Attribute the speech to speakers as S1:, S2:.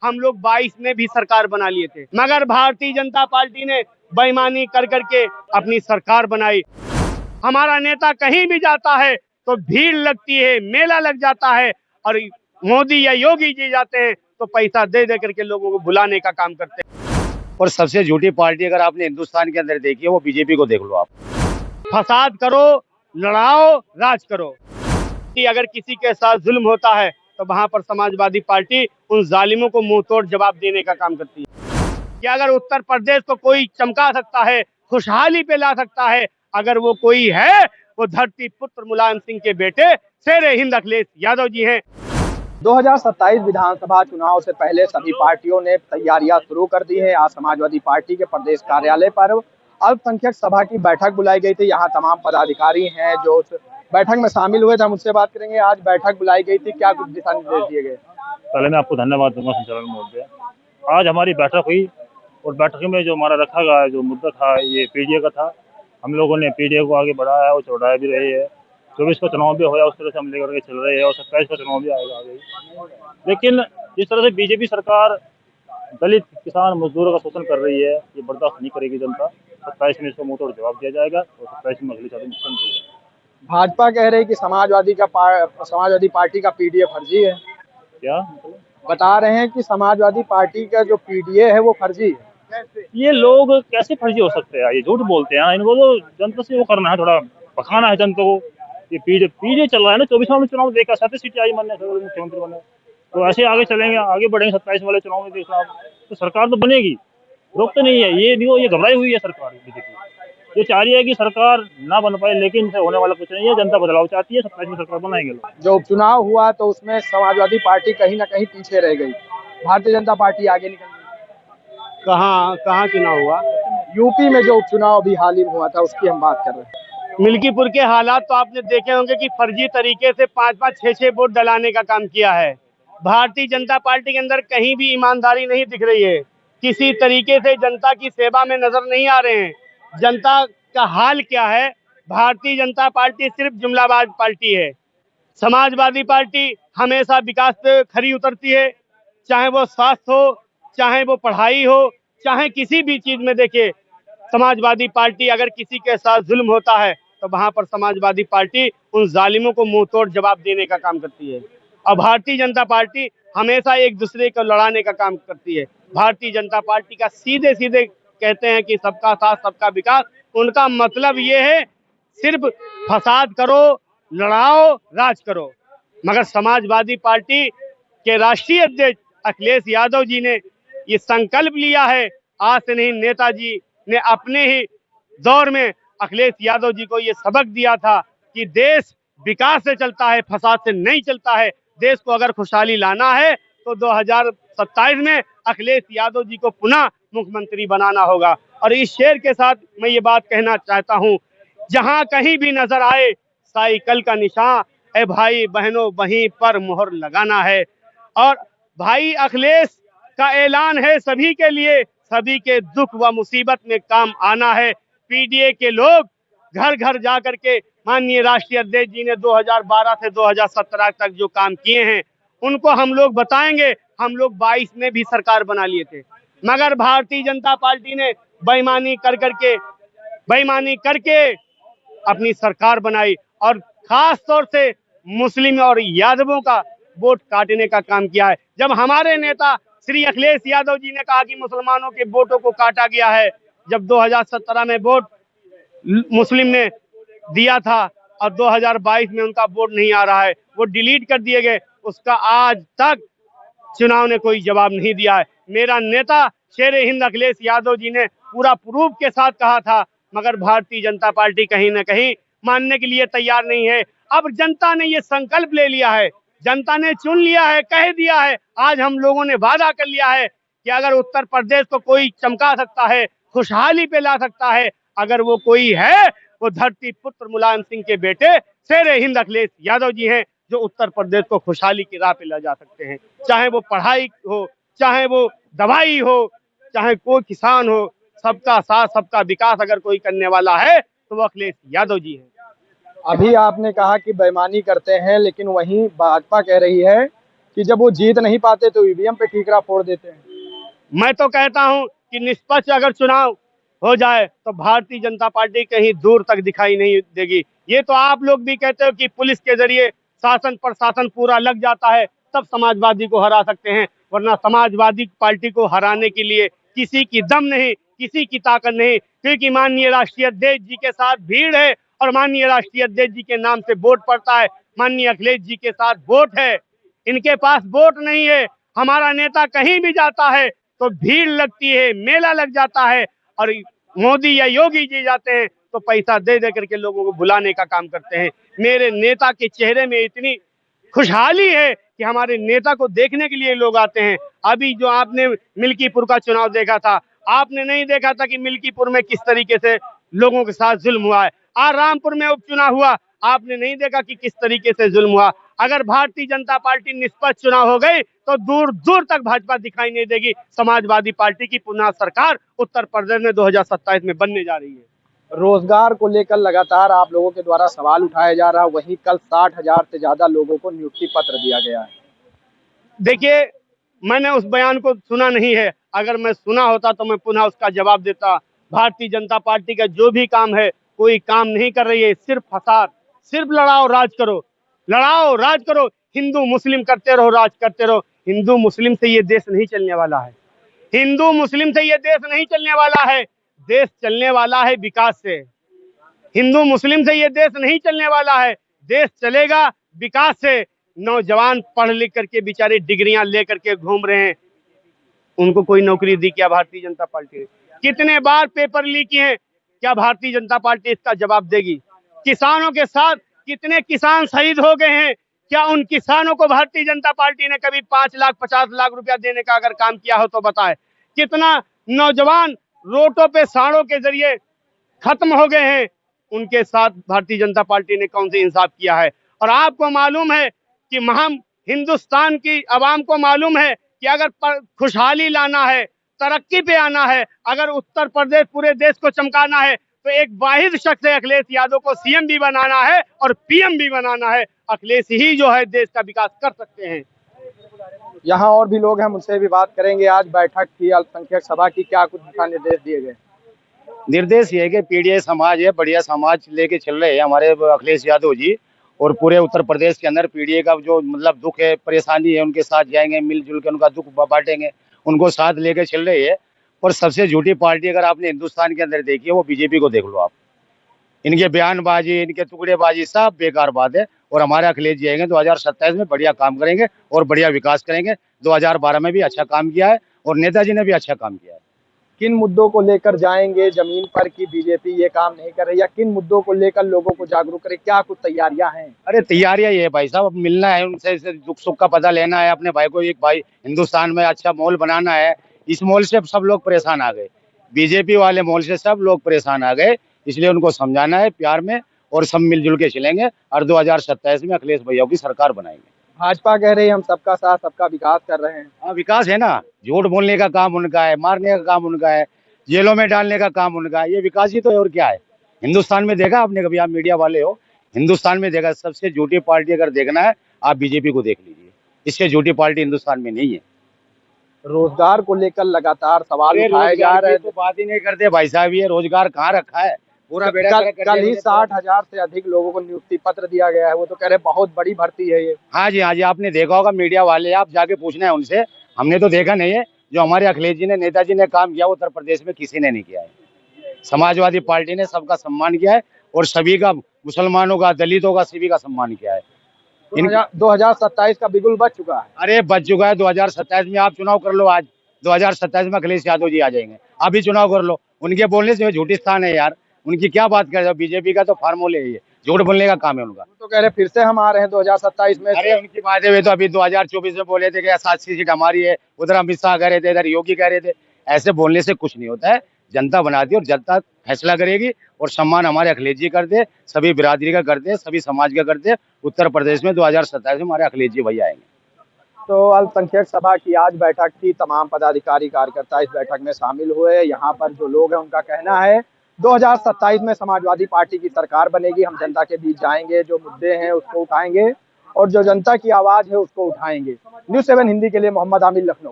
S1: हम लोग 22 में भी सरकार बना लिए थे, मगर भारतीय जनता पार्टी ने बेईमानी कर करके अपनी सरकार बनाई। हमारा नेता कहीं भी जाता है तो भीड़ लगती है, मेला लग जाता है, और मोदी या योगी जी जाते हैं तो पैसा दे दे करके लोगों को बुलाने का काम करते हैं।
S2: और सबसे झूठी पार्टी अगर आपने हिंदुस्तान के अंदर देखी है वो बीजेपी को देख लो आप।
S1: फसाद करो, लड़ाओ, राज करो। कि अगर किसी के साथ जुल्म होता है तो वहां पर समाजवादी पार्टी उन जालिमों को मुंह तोड़ जवाब देने का काम करती है। कि अगर उत्तर प्रदेश को कोई चमका सकता है, खुशहाली पे ला सकता है, अगर वो कोई है, वो धरती पुत्र मुलायम सिंह के बेटे शेर हिंद अखिलेश यादव जी हैं।
S3: 2027 विधानसभा चुनाव से पहले सभी पार्टियों ने तैयारियां शुरू कर दी हैं। आज समाजवादी पार्टी के प्रदेश कार्यालय पर अल्पसंख्यक सभा की बैठक बुलाई गई थी। यहाँ तमाम पदाधिकारी हैं जो उस बैठक में शामिल हुए थे। हम उससे बात करेंगे। आज बैठक बुलाई गई थी, क्या कुछ दिशा निर्देश दिए गए?
S4: पहले मैं आपको धन्यवाद दूंगा संचालक महोदय। आज हमारी बैठक हुई और बैठक में जो हमारा रखा गया जो मुद्दा था ये पीडीए का था। हम लोगों ने पीडीए को आगे बढ़ाया है और चौड़ाया भी रही है। 24 का चुनाव भी होया, उस तरह से हम लेकर के चल रहे हैं और 27 का चुनाव भी आएगा आगे। लेकिन जिस तरह से बीजेपी सरकार दलित किसान मजदूरों का शोषण कर रही है, ये बर्दाश्त नहीं करेगी जनता। 27 में इसका मुंह तोड़ जवाब दिया जाएगा और 27 में अगली शादी मुख्यमंत्री होगा।
S3: भाजपा कह रही है कि समाजवादी पार्टी का पीडीए फर्जी है।
S4: क्या
S3: बता रहे हैं कि समाजवादी पार्टी का जो पीडीए है वो फर्जी है।
S4: ये लोग कैसे फर्जी हो सकते हैं? ये झूठ बोलते हैं। इनको तो जनता से वो करना है, थोड़ा पकाना है जनता को। ये पीडीए चल रहा है ना, 24 में चुनाव देखा, 37 सीटें आई मानने मुख्यमंत्री बने, तो ऐसे आगे चलेंगे, आगे बढ़ेंगे। 27 वाले चुनाव में देखना तो सरकार तो बनेगी, रोक तो नहीं है। ये घबराई हुई है सरकार बीजेपी। ये चाह रही है कि सरकार ना बन पाए, लेकिन इनसे होने वाला कुछ नहीं है। जनता बदलाव चाहती है, 27 में सरकार बनाएंगे लोग।
S3: जो उपचुनाव हुआ तो उसमें समाजवादी पार्टी कहीं ना कहीं पीछे रह गई, भारतीय जनता पार्टी आगे निकल गई।
S1: कहाँ चुनाव हुआ?
S3: यूपी में जो उपचुनाव अभी हाल ही में हुआ था उसकी हम बात कर रहे हैं।
S1: मिल्कीपुर के हालात तो आपने देखे होंगे कि फर्जी तरीके से 5-5, 6-6 वोट डलाने का काम किया है। भारतीय जनता पार्टी के अंदर कहीं भी ईमानदारी नहीं दिख रही है, किसी तरीके से जनता की सेवा में नजर नहीं आ रहे हैं। जनता का हाल क्या है? भारतीय जनता पार्टी सिर्फ जुमलाबाज पार्टी है। समाजवादी पार्टी हमेशा विकास पे खरी उतरती है, चाहे वो स्वास्थ्य हो, चाहे वो पढ़ाई हो, चाहे किसी भी चीज में। देखिए, समाजवादी पार्टी अगर किसी के साथ जुल्म होता है तो वहां पर समाजवादी पार्टी उन जालिमों को मुंह तोड़ जवाब देने का काम करती है। और भारतीय जनता पार्टी हमेशा एक दूसरे को लड़ाने का काम करती है। भारतीय जनता पार्टी का सीधे सीधे कहते हैं कि सबका साथ सबका विकास। उनका मतलब ये है सिर्फ फसाद करो, लड़ाओ, राज करो। मगर समाजवादी पार्टी के राष्ट्रीय अध्यक्ष अखिलेश यादव जी ने ये संकल्प लिया है। आज से नहीं, नेताजी ने अपने ही दौर में अखिलेश यादव जी को ये सबक दिया था कि देश विकास से चलता है, फसाद से नहीं चलता है। देश को अगर खुशहाली लाना है तो 2027 में अखिलेश यादव जी को पुनः मुख्यमंत्री बनाना होगा। और इस शेर के साथ मैं ये बात कहना चाहता हूँ, जहां कहीं भी नजर आए साइकिल का निशान, ए भाई बहनों वहीं पर मोहर लगाना है। और भाई अखिलेश का ऐलान है सभी के लिए, सभी के दुख व मुसीबत में काम आना है। पीडीए के लोग घर घर जा करके माननीय राष्ट्रीय अध्यक्ष जी ने 2012 से 2017 तक जो काम किए हैं उनको हम लोग बताएंगे। हम लोग 22 में भी सरकार बना लिए थे, मगर भारतीय जनता पार्टी ने बेईमानी करके अपनी सरकार बनाई और खास तौर से मुस्लिम और यादवों का वोट काटने का काम किया है। जब हमारे नेता श्री अखिलेश यादव जी ने कहा कि मुसलमानों के वोटों को काटा गया है, जब 2017 में वोट मुस्लिम ने दिया था और 2022 में उनका वोट नहीं आ रहा है, वो डिलीट कर दिए गए, उसका आज तक चुनाव ने कोई जवाब नहीं दिया है। मेरा नेता शेर हिंद अखिलेश यादव जी ने पूरा प्रूफ के साथ कहा था, मगर भारतीय जनता पार्टी कहीं ना कहीं मानने के लिए तैयार नहीं है। अब जनता ने ये संकल्प ले लिया है, जनता ने चुन लिया है, कह दिया है। आज हम लोगों ने वादा कर लिया है कि अगर उत्तर प्रदेश को कोई चमका सकता है, खुशहाली पे ला सकता है, अगर वो कोई है, वो धरती पुत्र मुलायम सिंह के बेटे शेर हिंद अखिलेश यादव जी हैं, जो उत्तर प्रदेश को खुशहाली की राह पे ला जा सकते हैं। चाहे वो पढ़ाई हो, चाहे वो दवाई हो, चाहे कोई किसान हो, सबका साथ सबका विकास अगर कोई करने वाला है तो वो अखिलेश यादव जी हैं।
S3: अभी आपने कहा कि बेईमानी करते हैं, लेकिन वहीं भाजपा कह रही है कि जब वो जीत नहीं पाते तो ईवीएम पे ठीकरा फोड़ देते हैं?
S1: मैं तो कहता हूं कि निष्पक्ष अगर चुनाव हो जाए तो भारतीय जनता पार्टी कहीं दूर तक दिखाई नहीं देगी। ये तो आप लोग भी कहते हो कि पुलिस के जरिए शासन प्रशासन पूरा लग जाता है तब समाजवादी को हरा सकते हैं, वरना समाजवादी पार्टी को हराने के लिए किसी की दम नहीं, किसी की ताकत नहीं, क्योंकि माननीय राष्ट्रीय अध्यक्ष जी के साथ भीड़ है और माननीय राष्ट्रीय अध्यक्ष जी के नाम से वोट पड़ता है, माननीय अखिलेश जी के साथ वोट है, इनके पास वोट नहीं है। हमारा नेता कहीं भी जाता है तो भीड़ लगती है, मेला लग जाता है, और मोदी या योगी जी जाते हैं तो पैसा दे दे करके लोगों को बुलाने का काम करते हैं। मेरे नेता के चेहरे में इतनी खुशहाली है कि हमारे नेता को देखने के लिए लोग आते हैं। अभी जो आपने मिल्कीपुर का चुनाव देखा था, आपने नहीं देखा था कि मिल्कीपुर में किस तरीके से लोगों के साथ जुल्म हुआ है। आज रामपुर में उपचुनाव हुआ, आपने नहीं देखा कि किस तरीके से जुल्म हुआ। अगर भारतीय जनता पार्टी निष्पक्ष चुनाव हो गई तो दूर दूर तक भाजपा दिखाई नहीं देगी। समाजवादी पार्टी की पुनः सरकार उत्तर प्रदेश में 2027 में बनने जा रही है।
S3: रोजगार को लेकर लगातार आप लोगों के द्वारा सवाल उठाया जा रहा है, वहीं कल 60,000 से ज्यादा लोगों को नियुक्ति पत्र दिया गया है।
S1: देखिए, मैंने उस बयान को सुना नहीं है, अगर मैं सुना होता तो मैं पुनः उसका जवाब देता। भारतीय जनता पार्टी का जो भी काम है कोई काम नहीं कर रही है, सिर्फ फसाद, सिर्फ लड़ाओ राज करो, लड़ाओ राज करो, हिंदू मुस्लिम करते रहो, राज करते रहो। हिंदू मुस्लिम से ये देश नहीं चलने वाला है, हिंदू मुस्लिम से ये देश नहीं चलने वाला है। देश चलने वाला है विकास से, हिंदू मुस्लिम से ये देश नहीं चलने वाला है। देश चलेगा विकास से। नौजवान पढ़ लिख करके बेचारे डिग्रियां लेकर के घूम रहे हैं, उनको कोई नौकरी दी क्या भारतीय जनता पार्टी ने? कितने बार पेपर लीक किए हैं, क्या भारतीय जनता पार्टी इसका जवाब देगी? किसानों के साथ कितने किसान शहीद हो गए हैं, क्या उन किसानों को भारतीय जनता पार्टी ने कभी 5 लाख 50 लाख रुपया देने का अगर काम किया हो तो बताए? कितना नौजवान रोडों पे साड़ों के जरिए खत्म हो गए हैं, उनके साथ भारतीय जनता पार्टी ने कौन सी इंसाफ किया है? और आपको मालूम है कि हम हिंदुस्तान की आवाम को मालूम है कि अगर खुशहाली लाना है, तरक्की पे आना है, अगर उत्तर प्रदेश पूरे देश को चमकाना है तो एक वाहिद शख्स है अखिलेश यादव को सीएम भी बनाना है और पीएम भी बनाना है। अखिलेश ही जो है देश का विकास कर सकते हैं।
S3: यहाँ और भी लोग हैं, उनसे भी बात करेंगे। आज बैठक थी अल्पसंख्यक सभा की, क्या कुछ दिशा निर्देश दिए गए?
S2: निर्देश ये है कि पीडीए समाज है, बढ़िया समाज लेके चल रहे हैं हमारे अखिलेश यादव जी, और पूरे उत्तर प्रदेश के अंदर पीडीए का जो मतलब दुख है, परेशानी है, उनके साथ जाएंगे, मिलजुल के उनका दुख बांटेंगे, उनको साथ लेके चल रही है। और सबसे झूठी पार्टी अगर आपने हिंदुस्तान के अंदर देखी है वो बीजेपी को देख लो आप। इनके बयानबाजी, इनके टुकड़ेबाजी सब बेकार बात है। और हमारे अखिलेश जी आएंगे 2027 में बढ़िया काम करेंगे और बढ़िया विकास करेंगे। 2012 में भी अच्छा काम किया है और नेताजी ने भी अच्छा काम किया है।
S3: किन मुद्दों को लेकर जाएंगे जमीन पर कि बीजेपी ये काम नहीं कर रही, या किन मुद्दों को लेकर लोगों को जागरूक करे, क्या कुछ तैयारियां हैं?
S2: अरे तैयारियां ये है भाई साहब, अब मिलना है उनसे, दुख सुख का पता लेना है, अपने भाई को एक भाई हिंदुस्तान में अच्छा माहौल बनाना है। इस माहौल से सब लोग परेशान आ गए, बीजेपी वाले माहौल से सब लोग परेशान आ गए, इसलिए उनको समझाना है प्यार में और सब मिलजुल के चलेंगे और 2027 में अखिलेश भैया की सरकार बनाएंगे।
S3: भाजपा कह रही है हम सबका साथ सबका विकास कर रहे हैं।
S2: हाँ, विकास है ना, झूठ बोलने का काम उनका है, मारने का काम उनका है, जेलों में डालने का काम उनका है, ये विकास ही तो है और क्या है। हिंदुस्तान में देखा आपने कभी, आप मीडिया वाले हो, हिंदुस्तान में देखा सबसे झूठी पार्टी अगर देखना है आप बीजेपी को देख लीजिए, इससे झूठी पार्टी हिंदुस्तान में नहीं है।
S3: रोजगार को लेकर लगातार सवाल उठाए जा रहे हैं,
S2: तो बात ही नहीं करते भाई साहब, ये रोजगार कहाँ रखा है, पूरा बेड़ा
S3: कल ही 60,000 से अधिक लोगों को नियुक्ति पत्र दिया गया है, वो तो कह रहे बहुत बड़ी भर्ती है ये।
S2: हाँ जी, हाँ जी, आपने देखा होगा मीडिया वाले, आप जाके पूछना है उनसे, हमने तो देखा नहीं है। जो हमारे अखिलेश जी ने, नेताजी ने काम किया उत्तर प्रदेश में किसी ने नहीं किया है। समाजवादी पार्टी ने सबका सम्मान किया है और सभी का, मुसलमानों का, दलितों का, सभी का सम्मान किया है।
S3: 2027 का बिगुल बच चुका है।
S2: अरे बच चुका है, 2027 में आप चुनाव कर लो, आज 2027 में अखिलेश यादव जी आ जाएंगे, अभी चुनाव कर लो। उनके बोलने से झूठी स्थान है यार, उनकी क्या बात कर रहे हो, बीजेपी का तो फार्मूले है, ये झूठ बोलने का काम है उनका।
S3: तो कह रहे फिर से हम आ रहे हैं 2027 में।
S2: अरे उनकी बातें हुई तो अभी 2024 में बोले थे कि 7 सीट हमारी है, उधर अमित शाह कह रहे थे, इधर योगी कह रहे थे। ऐसे बोलने से कुछ नहीं होता है, जनता बनाती है और जनता फैसला करेगी। और सम्मान हमारे अखिलेश जी करते, सभी बिरादरी का करते, सभी समाज का करते। उत्तर प्रदेश में 2027 में हमारे अखिलेश जी भैया आएंगे।
S3: तो अल्पसंख्यक सभा की आज बैठक थी, तमाम पदाधिकारी कार्यकर्ता इस बैठक में शामिल हुए। यहाँ पर जो लोग हैं उनका कहना है 2027 में समाजवादी पार्टी की सरकार बनेगी, हम जनता के बीच जाएंगे, जो मुद्दे हैं उसको उठाएंगे और जो जनता की आवाज है उसको उठाएंगे। न्यूज़ 7 हिंदी के लिए मोहम्मद आमिर, लखनऊ।